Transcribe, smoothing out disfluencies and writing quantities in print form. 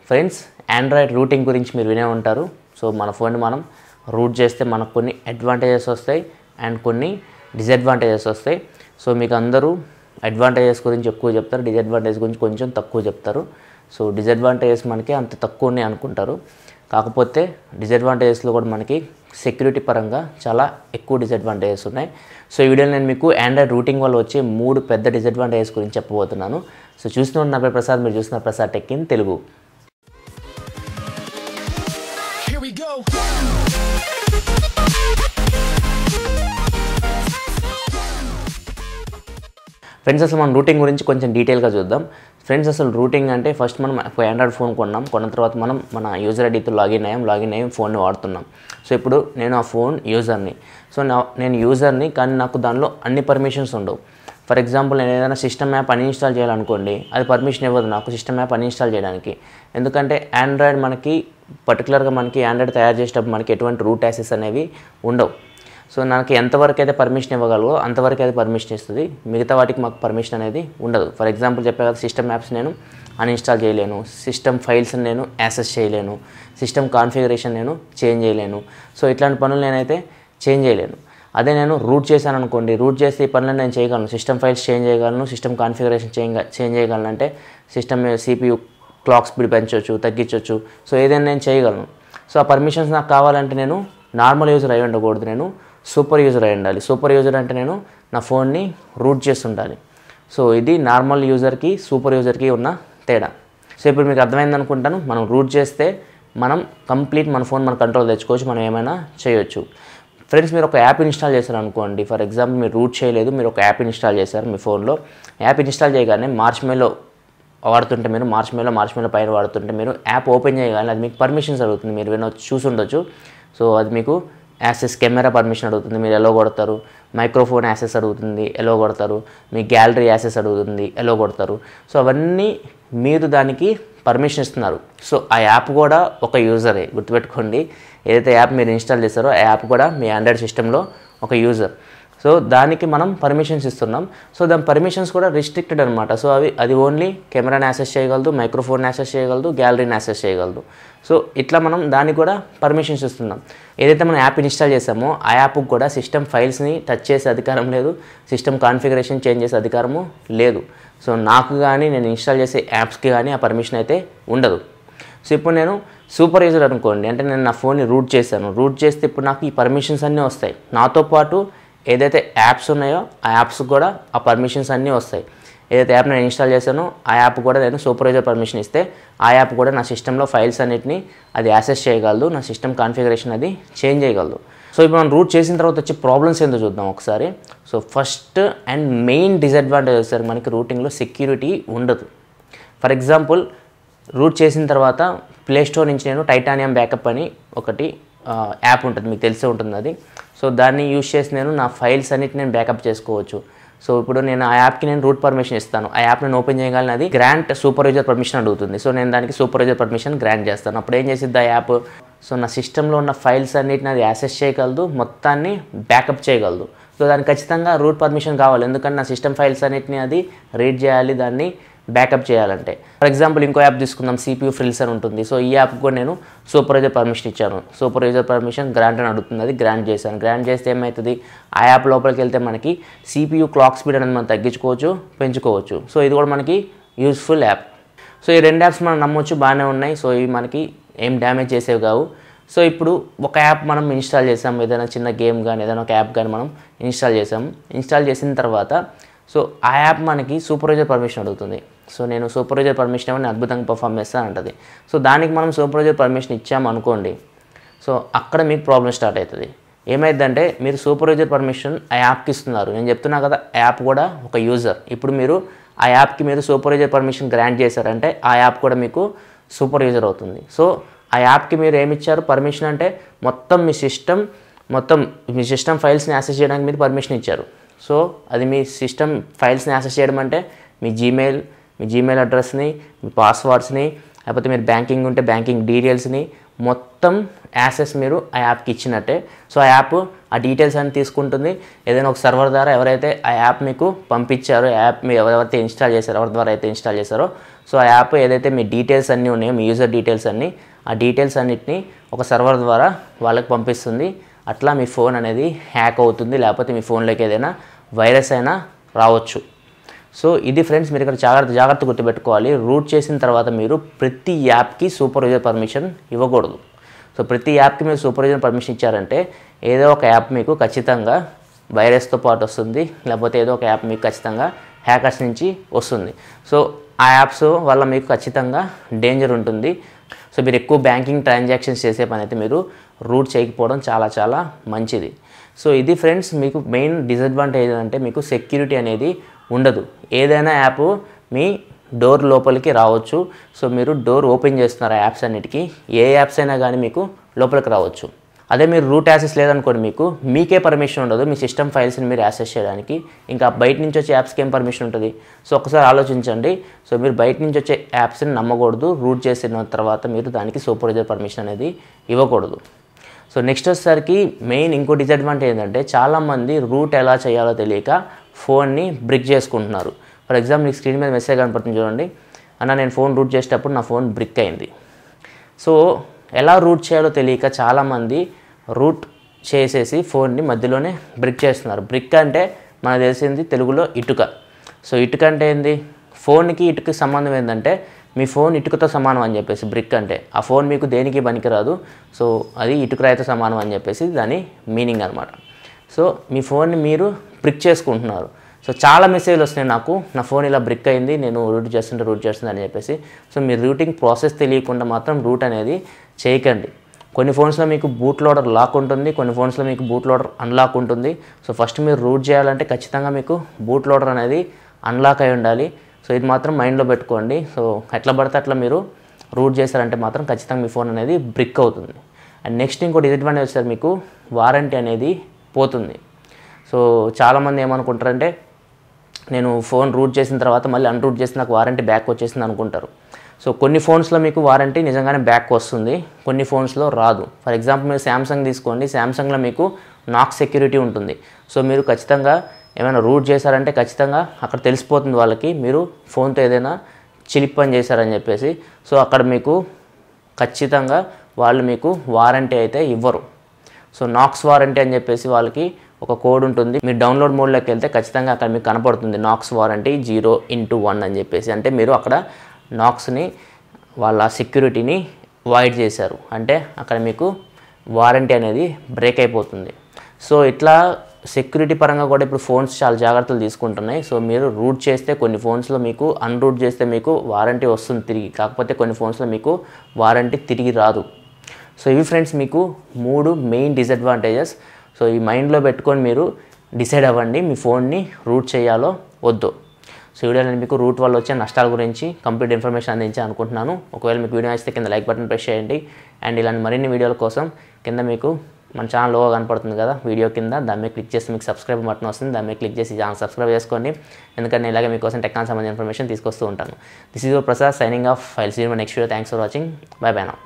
Friends, Android routing గురించి మీరు వినే ఉంటారు. సో మన ఫోన్ని మనం రూట్ చేస్తే మనకు కొన్ని అడ్వాంటేజెస్ వస్తాయి అండ్ కొన్ని డిసడ్వాంటేజెస్ వస్తాయి. సో మీకు అందరూ అడ్వాంటేజెస్ గురించి ఎక్కువ చెప్తారు, డిసడ్వాంటేజెస్ గురించి కొంచెం తక్కువ చెప్తారు. సో డిసడ్వాంటేజెస్ మనకి అంత తక్కువ ఉన్నాయి అనుకుంటారు. కాకపోతే డిసడ్వాంటేజెస్లో కూడా మనకి సెక్యూరిటీ పరంగా చాలా ఎక్కువ డిసడ్వాంటేజెస్ ఉన్నాయి. సో ఈ వీడియోలో నేను మీకు ఆండ్రాయిడ్ రూటింగ్ వల్ల వచ్చే 3 పెద్ద డిసడ్వాంటేజెస్ గురించి చెప్పబోతున్నాను. సో చూస్తున్న నా పేరు ప్రసాద్, మీరు చూస్తున్న Prasad tech in Telugu. Friends, అసలు మనం రూటింగ్ గురించి కొంచెం డీటెయిల్గా చూద్దాం. ఫ్రెండ్స్, అసలు రూటింగ్ అంటే ఫస్ట్ మనం ఆండ్రాయిడ్ ఫోన్ కొన్న తర్వాత మనం మన యూజర్ ఐడితో లాగిన్ అయ్యాం ఫోన్ని వాడుతున్నాం. సో ఇప్పుడు నేను ఆ ఫోన్ యూజర్ని. సో నేను యూజర్ని, కానీ నాకు దానిలో అన్ని పర్మిషన్స్ ఉండవు. ఫర్ ఎగ్జాంపుల్, నేను ఏదైనా సిస్టమ్ యాప్ అన్ఇన్స్టాల్ చేయాలనుకోండి, అది పర్మిషన్ ఇవ్వదు నాకు సిస్టమ్ యాప్ అన్ఇన్స్టాల్ చేయడానికి. ఎందుకంటే ఆండ్రాయిడ్ మనకి పర్టికులర్గా మనకి ఆండ్రాయిడ్ తయారు చేసేటప్పుడు మనకి ఎటువంటి రూట్ యాక్సెస్ అనేవి ఉండవు. సో నాకు ఎంతవరకు అయితే పర్మిషన్ ఇవ్వగలవో అంతవరకు అయితే పర్మిషన్ ఇస్తుంది, మిగతా వాటికి మాకు పర్మిషన్ అనేది ఉండదు. ఫర్ ఎగ్జాంపుల్ చెప్పే కదా, సిస్టమ్ యాప్స్ నేను అన్ఇన్స్టాల్ చేయలేను, సిస్టమ్ ఫైల్స్ని నేను యాక్సెస్ చేయలేను, సిస్టమ్ కాన్ఫిగరేషన్ నేను చేంజ్ చేయలేను. సో ఇట్లాంటి పనులు నేనైతే చేంజ్ చేయలేను. అదే నేను రూట్ చేశాను అనుకోండి, రూట్ చేస్తే ఈ పనులను నేను చేయగలను. సిస్టమ్ ఫైల్స్ చేంజ్ చేయగలను, సిస్టమ్ కాన్ఫిగరేషన్ చేంజ్ చేయగలను. అంటే సిస్టమ్ CPU క్లాక్ స్పీడ్ పెంచవచ్చు, తగ్గించవచ్చు. సో ఏదైనా నేను చేయగలను. సో ఆ పర్మిషన్స్ నాకు కావాలంటే నేను నార్మల్ యూజర్ అయి ఉండకూడదు, నేను సూపర్ యూజర్ అయి ఉండాలి. సూపర్ యూజర్ అంటే నేను నా ఫోన్ని రూట్ చేసి ఉండాలి. సో ఇది నార్మల్ యూజర్కి సూపర్ యూజర్కి ఉన్న తేడా. సో ఇప్పుడు మీకు అర్థమైంది అనుకుంటాను. మనం రూట్ చేస్తే మనం కంప్లీట్ మన ఫోన్ మన కంట్రోల్ తెచ్చుకోవచ్చు, మనం ఏమైనా చేయొచ్చు. ఫ్రెండ్స్, మీరు ఒక యాప్ ఇన్స్టాల్ చేశారు అనుకోండి. ఫర్ ఎగ్జాంపుల్, మీరు రూట్ చేయలేదు, మీరు ఒక యాప్ ఇన్స్టాల్ చేశారు మీ ఫోన్లో. యాప్ ఇన్స్టాల్ చేయగానే మార్చ్మేలో వాడుతుంటే, మీరు మార్చ్మేలో పైన వాడుతుంటే, మీరు యాప్ ఓపెన్ చేయగానే అది మీకు పర్మిషన్స్ అడుగుతుంది. మీరు చూసి ఉండొచ్చు. సో అది మీకు యాక్సెస్ కెమెరా పర్మిషన్ అడుగుతుంది, మీరు ఎలా కొడతారు. మైక్రోఫోన్ యాక్సెస్ అడుగుతుంది, ఎలా కొడతారు. మీ గ్యాలరీ యాక్సెస్ అడుగుతుంది, ఎలా కొడతారు. సో అవన్నీ మీరు దానికి పర్మిషన్ ఇస్తున్నారు. సో ఆ యాప్ కూడా ఒక యూజరే, గుర్తుపెట్టుకోండి. ఏదైతే యాప్ మీరు ఇన్స్టాల్ చేస్తారో ఆ యాప్ కూడా మీ ఆండ్రాయిడ్ సిస్టంలో ఒక యూజర్. సో దానికి మనం పర్మిషన్స్ ఇస్తున్నాం. సో దాని పర్మిషన్స్ కూడా రిస్ట్రిక్టెడ్ అనమాట. సో అది ఓన్లీ కెమెరాని యాక్సెస్ చేయగలదు, మైక్రోఫోన్ యాక్సెస్ చేయగలదు, గ్యాలరీని యాక్సెస్ చేయగలదు. సో ఇట్లా మనం దానికి కూడా పర్మిషన్స్ ఇస్తున్నాం. ఏదైతే మనం యాప్ ఇన్స్టాల్ చేసామో ఆ యాప్కి కూడా సిస్టమ్ ఫైల్స్ని టచ్ చేసే అధికారం లేదు, సిస్టమ్ కాన్ఫిగరేషన్ చేంజ్ చేసే అధికారము లేదు. సో నాకు కానీ నేను ఇన్స్టాల్ చేసే యాప్స్కి కానీ ఆ పర్మిషన్ అయితే ఉండదు. సో ఇప్పుడు నేను సూపర్ యూజర్ అనుకోండి, అంటే నేను నా ఫోన్ని రూట్ చేశాను. రూట్ చేస్తే ఇప్పుడు నాకు ఈ పర్మిషన్స్ అన్నీ వస్తాయి. నాతో పాటు ఏదైతే యాప్స్ ఉన్నాయో ఆ యాప్స్ కూడా ఆ పర్మిషన్స్ అన్నీ వస్తాయి. ఏదైతే యాప్ నేను ఇన్స్టాల్ చేశానో ఆ యాప్ కూడా నేను సూపర్ యూజర్ పర్మిషన్ ఇస్తే ఆ యాప్ కూడా నా సిస్టంలో ఫైల్స్ అన్నిటిని అది యాక్సెస్ చేయగలదు, నా సిస్టమ్ కాన్ఫిగరేషన్ అది చేంజ్ చేయగలదు. సో ఇప్పుడు మనం రూట్ చేసిన తర్వాత వచ్చే ప్రాబ్లమ్స్ ఏందో చూద్దాం ఒకసారి. So first and main disadvantage వచ్చేసరికి మనకి రూటింగ్లో సెక్యూరిటీ ఉండదు. ఫర్ ఎగ్జాంపుల్, రూట్ చేసిన తర్వాత ప్లేస్టోర్ నుంచి నేను టైటానియం బ్యాకప్ అని ఒకటి యాప్ ఉంటుంది, మీకు తెలిసే ఉంటుంది అది. సో దాన్ని యూజ్ చేసి నేను నా ఫైల్స్ అన్నిటి నేను బ్యాకప్ చేసుకోవచ్చు. సో ఇప్పుడు నేను ఆ యాప్కి నేను రూట్ పర్మిషన్ ఇస్తాను. ఆ యాప్ నేను ఓపెన్ చేయగలను, అది గ్రాంట్ సూపర్ యూజర్ పర్మిషన్ అడుగుతుంది. సో నేను దానికి సూపర్ యూజర్ పర్మిషన్ గ్రాంట్ చేస్తాను. అప్పుడు ఏం చేసిద్ది ఆ యాప్, సో నా సిస్టంలో ఉన్న ఫైల్స్ అన్నిటిని అది యాక్సెస్ చేయగలదు, మొత్తాన్ని బ్యాకప్ చేయగలదు. సో దానికి ఖచ్చితంగా రూట్ పర్మిషన్ కావాలి, ఎందుకంటే నా సిస్టమ్ ఫైల్స్ అన్నిటిని అది రీడ్ చేయాలి, దాన్ని బ్యాకప్ చేయాలంటే. ఫర్ ఎగ్జాంపుల్, ఇంకో యాప్ తీసుకుందాం, CPU ఫ్రిల్స్ అని ఉంటుంది. సో ఈ యాప్ కూడా నేను సూపర్ యూజర్ పర్మిషన్ ఇచ్చాను. సూపర్ యూజర్ పర్మిషన్ గ్రాంట్ అని అడుగుతుంది, అది గ్రాంట్ చేశాను. గ్రాంట్ చేస్తే ఏమవుతుంది, ఆ యాప్ లోపలికి వెళ్తే మనకి CPU క్లాక్ స్పీడ్ అనేది మనం తగ్గించుకోవచ్చు, పెంచుకోవచ్చు. సో ఇది కూడా మనకి యూస్ఫుల్ యాప్. సో ఈ 2 యాప్స్ మనం నమ్మొచ్చు, బాగానే ఉన్నాయి. సో ఇవి మనకి ఏం డ్యామేజ్ చేసేవి కావు. సో ఇప్పుడు ఒక యాప్ మనం ఇన్స్టాల్ చేసాం, ఏదైనా చిన్న గేమ్ కానీ ఏదైనా ఒక యాప్ కానీ మనం ఇన్స్టాల్ చేసాం. ఇన్స్టాల్ చేసిన తర్వాత సో ఆ యాప్ మనకి సూపర్ యూజర్ పర్మిషన్ అడుగుతుంది. సో నేను సూపర్ యూజర్ పర్మిషన్ ఏమని అద్భుతంగా పర్ఫామ్ చేస్తాను అంటది. సో దానికి మనం సూపర్ యూజర్ పర్మిషన్ ఇచ్చాము అనుకోండి, సో అక్కడ మీకు ప్రాబ్లం స్టార్ట్ అవుతుంది. ఏమైందంటే, మీరు సూపర్ యూజర్ పర్మిషన్ ఆ యాప్కి ఇస్తున్నారు. నేను చెప్తున్నా కదా, ఆ యాప్ కూడా ఒక యూజర్. ఇప్పుడు మీరు ఆ యాప్కి మీరు సూపర్ యూజర్ పర్మిషన్ గ్రాంట్ చేశారంటే ఆ యాప్ కూడా మీకు సూపర్ యూజర్ అవుతుంది. సో ఆ యాప్కి మీరు ఏమి ఇచ్చారు పర్మిషన్ అంటే, మొత్తం మీ సిస్టమ్ ఫైల్స్ని యాక్సెస్ చేయడానికి మీరు పర్మిషన్ ఇచ్చారు. సో అది మీ సిస్టమ్ ఫైల్స్ని యాక్సెస్ చేయడం అంటే మీ జీమెయిల్ అడ్రస్ని, మీ పాస్వర్డ్స్ని, లేకపోతే మీరు బ్యాంకింగ్ ఉంటే బ్యాంకింగ్ డీటెయిల్స్ని మొత్తం యాక్సెస్ మీరు ఆ యాప్కి ఇచ్చినట్టే. సో ఆ యాప్ ఆ డీటెయిల్స్ అన్ని తీసుకుంటుంది. ఏదైనా ఒక సర్వర్ ద్వారా ఎవరైతే ఆ యాప్ మీకు పంపించారో, యాప్ మీరు ఎవరైతే ఇన్స్టాల్ చేశారో, ఎవరి ద్వారా అయితే ఇన్స్టాల్ చేశారో, సో ఆ యాప్ ఏదైతే మీ డీటెయిల్స్ అన్నీ ఉన్నాయో, మీ యూజర్ డీటెయిల్స్ అన్నీ, ఆ డీటెయిల్స్ అన్నిటిని ఒక సర్వర్ ద్వారా వాళ్ళకి పంపిస్తుంది. అట్లా మీ ఫోన్ అనేది హ్యాక్ అవుతుంది, లేకపోతే మీ ఫోన్లోకి ఏదైనా వైరస్ అయినా రావచ్చు. సో ఇది ఫ్రెండ్స్, మీరు ఇక్కడ జాగ్రత్త గుర్తుపెట్టుకోవాలి. రూట్ చేసిన తర్వాత మీరు ప్రతి యాప్కి సూపర్వైజర్ పర్మిషన్ ఇవ్వకూడదు. సో ప్రతి యాప్కి మీరు సూపర్వైజర్ పర్మిషన్ ఇచ్చారంటే ఏదో ఒక యాప్ మీకు ఖచ్చితంగా వైరస్తో పాటు వస్తుంది, లేకపోతే ఏదో ఒక యాప్ మీకు ఖచ్చితంగా హ్యాకర్స్ నుంచి వస్తుంది. సో ఆ యాప్స్ వల్ల మీకు ఖచ్చితంగా డేంజర్ ఉంటుంది. సో మీరు ఎక్కువ బ్యాంకింగ్ ట్రాన్సాక్షన్స్ చేసే పని అయితే మీరు రూట్ చేయకపోవడం చాలా చాలా మంచిది. సో ఇది ఫ్రెండ్స్, మీకు మెయిన్ డిసడ్వాంటేజ్ అంటే మీకు సెక్యూరిటీ అనేది ఉండదు. ఏదైనా యాప్ మీ డోర్ లోపలికి రావచ్చు. సో మీరు డోర్ ఓపెన్ చేస్తున్నారు ఆ యాప్స్ అన్నిటికీ, ఏ యాప్స్ అయినా కానీ మీకు లోపలికి రావచ్చు. అదే మీరు రూట్ యాక్సెస్ లేదనుకోండి, మీకే పర్మిషన్ ఉండదు మీ సిస్టమ్ ఫైల్స్ని మీరు యాక్సెస్ చేయడానికి. ఇంకా బయట నుంచి వచ్చే యాప్స్కి ఏం పర్మిషన్ ఉంటుంది? సో ఒకసారి ఆలోచించండి. సో మీరు బయట నుంచి వచ్చే యాప్స్ని నమ్మకూడదు. రూట్ చేసిన తర్వాత మీరు దానికి సూపర్వైజర్ పర్మిషన్ అనేది ఇవ్వకూడదు. సో నెక్స్ట్ వచ్చేసరికి మెయిన్ ఇంకో డిసడ్వాంటేజ్ ఏంటంటే, చాలామంది రూట్ ఎలా చేయాలో తెలియక ఫోన్ని బ్రిక్ చేసుకుంటున్నారు. ఫర్ ఎగ్జాంపుల్ మీకు స్క్రీన్ మీద మెసేజ్ కనపడుతుంది చూడండి, అన్న నేను ఫోన్ రూట్ చేసేటప్పుడు నా ఫోన్ బ్రిక్ అయింది. సో ఎలా రూట్ చేయాలో తెలియక చాలామంది రూట్ చేసేసి ఫోన్ని మధ్యలోనే బ్రిక్ చేస్తున్నారు. బ్రిక్ అంటే మనకు తెలిసింది తెలుగులో ఇటుక. సో ఇటుక అంటే ఏంది? ఫోన్కి ఇటుక సంబంధం ఏంటంటే మీ ఫోన్ ఇటుకతో సమానం అని చెప్పేసి బ్రిక్ అంటే. ఆ ఫోన్ మీకు దేనికి పనికిరాదు, సో అది ఇటుకరాయితో సమానం అని చెప్పేసి దాని మీనింగ్ అనమాట. సో మీ ఫోన్ని మీరు బ్రిక్ చేసుకుంటున్నారు. సో చాలా మెసేజ్లు వస్తున్నాయి నాకు, నా ఫోన్ ఇలా బ్రిక్ అయింది, నేను రూట్ చేస్తుంది అని చెప్పేసి. సో మీరు రూటింగ్ ప్రాసెస్ తెలియకుండా మాత్రం రూట్ అనేది చేయకండి. కొన్ని ఫోన్స్లో మీకు బూట్ లోడర్ లాక్ ఉంటుంది, కొన్ని ఫోన్స్లో మీకు బూట్ లోడర్ అన్లాక్ ఉంటుంది. సో ఫస్ట్ మీరు రూట్ చేయాలంటే ఖచ్చితంగా మీకు బూట్ లోడర్ అనేది అన్లాక్ అయి ఉండాలి. సో ఇది మాత్రం మైండ్లో పెట్టుకోండి. సో ఎట్లా పడితే అట్లా మీరు రూట్ చేశారంటే మాత్రం ఖచ్చితంగా మీ ఫోన్ అనేది బ్రిక్ అవుతుంది. అండ్ నెక్స్ట్ ఇంకో డిసడ్వాంటేజ్ వచ్చేసరికి మీకు వారంటీ అనేది పోతుంది. సో చాలామంది ఏమనుకుంటారంటే, నేను ఫోన్ రూట్ చేసిన తర్వాత మళ్ళీ అన్రూట్ చేసి నాకు వారంటీ బ్యాక్ వచ్చేసింది అనుకుంటారు. సో కొన్ని ఫోన్స్లో మీకు వారంటీ నిజంగానే బ్యాక్ వస్తుంది, కొన్ని ఫోన్స్లో రాదు. ఫర్ ఎగ్జాంపుల్ మీరు శాంసంగ్ తీసుకోండి, శాంసంగ్లో మీకు నాక్ సెక్యూరిటీ ఉంటుంది. సో మీరు ఖచ్చితంగా ఏమైనా రూట్ చేశారంటే ఖచ్చితంగా అక్కడ తెలిసిపోతుంది వాళ్ళకి మీరు ఫోన్తో ఏదైనా చిలిప్ పని చేశారని చెప్పేసి. సో అక్కడ మీకు ఖచ్చితంగా వాళ్ళు మీకు వారంటీ అయితే ఇవ్వరు. సో నాక్స్ వారంటీ అని చెప్పేసి వాళ్ళకి ఒక కోడ్ ఉంటుంది. మీరు డౌన్లోడ్ మోడ్లోకి వెళ్తే ఖచ్చితంగా అక్కడ మీకు కనపడుతుంది నాక్స్ వారంటీ 0x1 అని చెప్పేసి. అంటే మీరు అక్కడ నాక్స్ని వాళ్ళ సెక్యూరిటీని వాయిడ్ చేశారు, అంటే అక్కడ మీకు వారంటీ అనేది బ్రేక్ అయిపోతుంది. సో ఇట్లా సెక్యూరిటీ పరంగా కూడా ఇప్పుడు ఫోన్స్ చాలా జాగ్రత్తలు తీసుకుంటున్నాయి. సో మీరు రూట్ చేస్తే కొన్ని ఫోన్స్లో మీకు, అన్రూట్ చేస్తే మీకు వారంటీ వస్తుంది తిరిగి, కాకపోతే కొన్ని ఫోన్స్లో మీకు వారంటీ తిరిగి రాదు. సో ఇవి ఫ్రెండ్స్ మీకు 3 మెయిన్ డిసడ్వాంటేజెస్. సో ఈ మైండ్లో పెట్టుకొని మీరు డిసైడ్ అవ్వండి మీ ఫోన్ని రూట్ చేయాలో వద్దో. సో వీడియోలో నేను మీకు రూట్ వల్ల వచ్చే నష్టాల గురించి కంప్లీట్ ఇన్ఫర్మేషన్ అందించాను అనుకుంటున్నాను. ఒకవేళ మీకు వీడియో నచ్చితే కింద లైక్ బటన్ ప్రెస్ చేయండి. అండ్ ఇలాంటి మరిన్ని వీడియోల కోసం కింద మీకు మన ఛానల్ లోగో కనపడుతుంది కదా వీడియో కింద, దాని మీద క్లిక్ చేసి మీకు సబ్స్క్రైబ్ బటన్ వస్తుంది, దాని మీద క్లిక్ చేసి ఛానల్ సబ్స్క్రైబ్ చేసుకోండి. ఎందుకంటే నేను ఇలాగే మీకోసం టెక్నాలజీ సంబంధించిన ఇన్ఫర్మేషన్ తీసుకొస్తూ ఉంటాను. This is your Prasad signing off. I'll see you in my next video. Thanks for watching. Bye bye now.